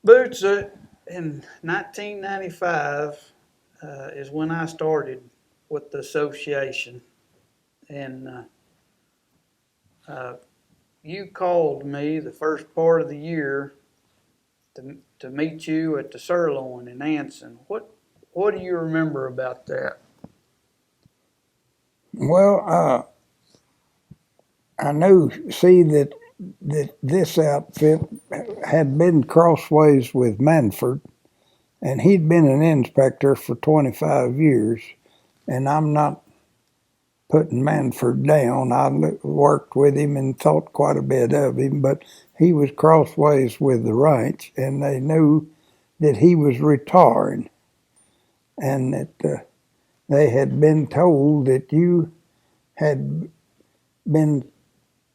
Boots, in 1995 is when I started with the association, and you called me the first part of the year to meet you at the Sirloin in Anson. What do you remember about that? Well, I knew, see, that this outfit had been crossways with Manford, and he'd been an inspector for 25 years, and I'm not putting Manford down. I worked with him and thought quite a bit of him, but he was crossways with the ranch, and they knew that he was retiring, and that they had been told that you had been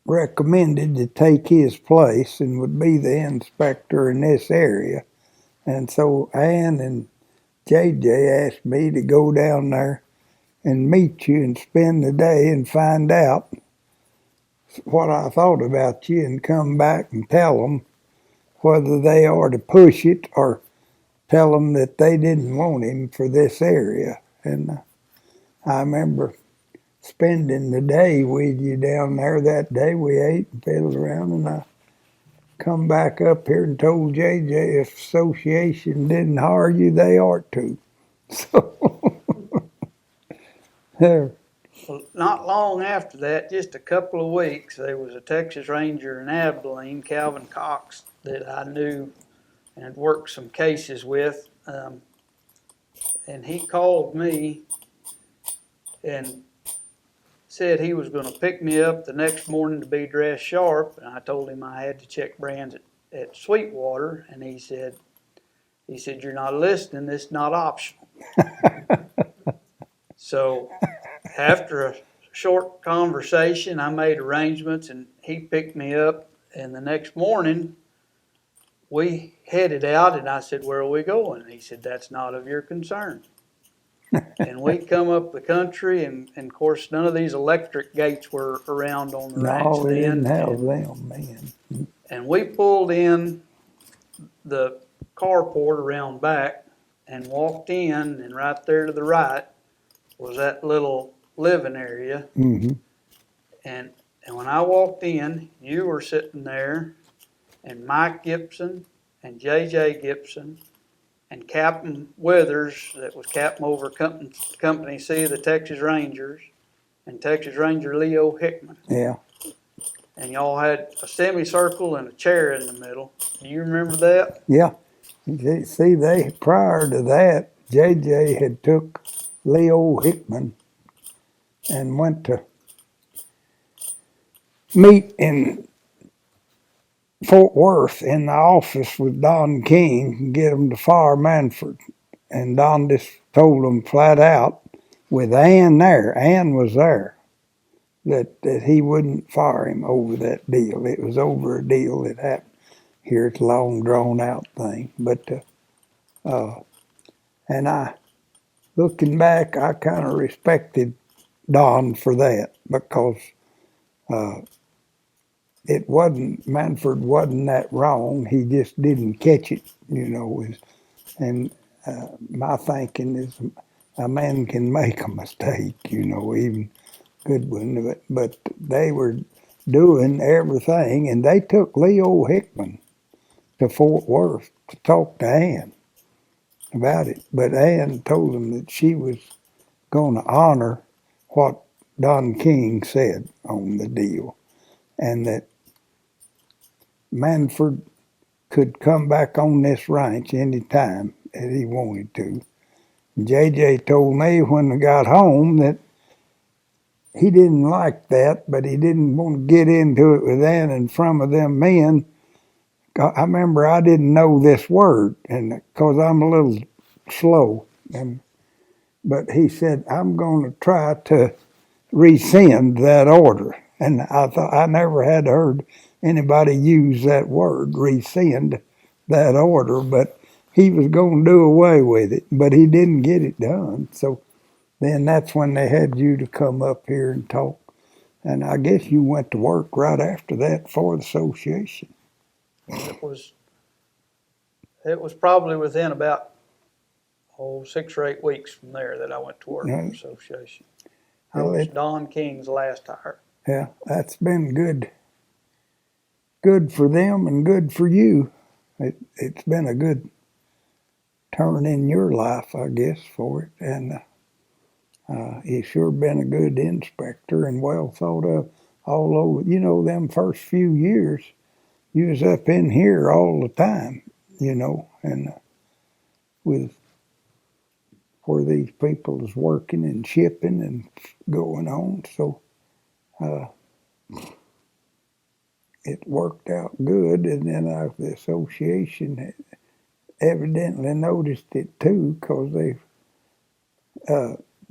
recommended to take his place and would be the inspector in this area. And so Ann and JJ asked me to go down there and meet you and spend the day and find out what I thought about you and come back and tell them whether they are to push it or tell them that they didn't want him for this area. And I remember spending the day with you down there that day. We ate and fiddled around, and I come back up here and told JJ if association didn't hire you, they ought to. So there. Well, not long after that, just a couple of weeks, there was a Texas Ranger in Abilene, Calvin Cox, that I knew and had worked some cases with. And he called me and said he was going to pick me up the next morning to be dressed sharp. And I told him I had to check brands at Sweetwater. And he said, you're not listening, it's not optional. So after a short conversation, I made arrangements and he picked me up. And the next morning, we headed out, and I said, where are we going? And he said, that's not of your concern. And we come up the country, and of course, none of these electric gates were around on the ranch No, we then. didn't have them, man. And we pulled in the carport around back and walked in, and right there to the right was that little living area. Mm-hmm. And when I walked in, you were sitting there, and Mike Gibson and J.J. Gibson and Captain Withers, that was Captain over Company C of the Texas Rangers, and Texas Ranger Leo Hickman. Yeah. And y'all had a semicircle and a chair in the middle. Do you remember that? Yeah. See, prior to that, JJ had took Leo Hickman and went to meet in Fort Worth in the office with Don King and get him to fire Manford. And Don just told him flat out, with Ann there, Ann was there, that he wouldn't fire him over that deal. It was over a deal that happened here. It's a long, drawn-out thing. But, and I, looking back, I kind of respected Don for that because it wasn't, Manford wasn't that wrong. He just didn't catch it, you know. And my thinking is a man can make a mistake, you know, even good one. But they were doing everything, and they took Leo Hickman to Fort Worth to talk to Ann about it. But Ann told them that she was going to honor what Don King said on the deal, and that Manford could come back on this ranch any time that he wanted to. JJ told me when I got home that he didn't like that, but he didn't want to get into it with Ann in front of them men. I remember I didn't know this word, and because I'm a little slow, but he said, I'm going to try to rescind that order. And I thought, I never had heard anybody use that word, rescind that order, but he was going to do away with it, but he didn't get it done. So then that's when they had you to come up here and talk. And I guess you went to work right after that for the association. It was It was probably within about 6 or 8 weeks from there that I went to work Yeah. for the association. I Well, was Don King's last hire. yeah, that's been good for them and good for you. It's been a good turn in your life, I guess, for it. And he's sure been a good inspector and well thought of all over. You know, them first few years, you was up in here all the time, you know, and with where these people is working and shipping and going on. So it worked out good. And then the association evidently noticed it too, because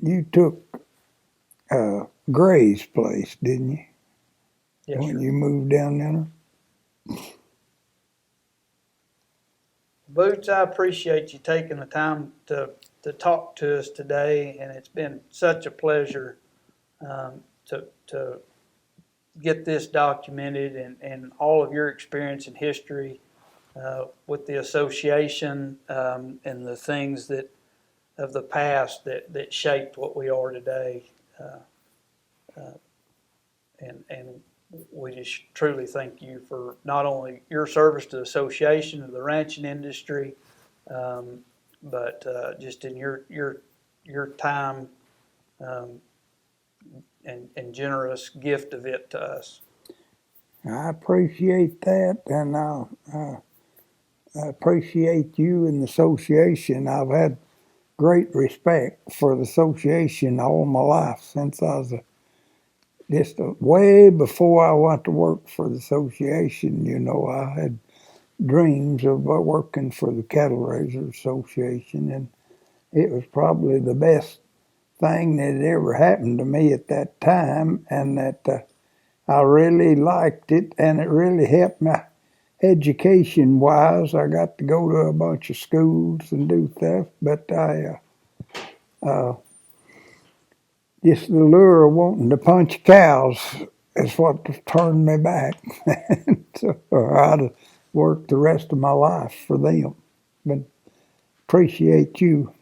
you took Gray's place, didn't you? Yes, When sir. you moved down there. Boots, I appreciate you taking the time to talk to us today, and it's been such a pleasure to get this documented and all of your experience and history with the association and the things that of the past that shaped what we are today. And we just truly thank you for not only your service to the association, to the ranching industry, but just in your time and generous gift of it to us. I appreciate that, and I appreciate you and the association. I've had great respect for the association all my life since I was way before I went to work for the association. You know, I had dreams of working for the Cattle Raisers Association, and it was probably the best thing that had ever happened to me at that time, and that I really liked it, and it really helped me education wise. I got to go to a bunch of schools and do stuff, but I just the lure of wanting to punch cows is what turned me back. So I'd have worked the rest of my life for them. But appreciate you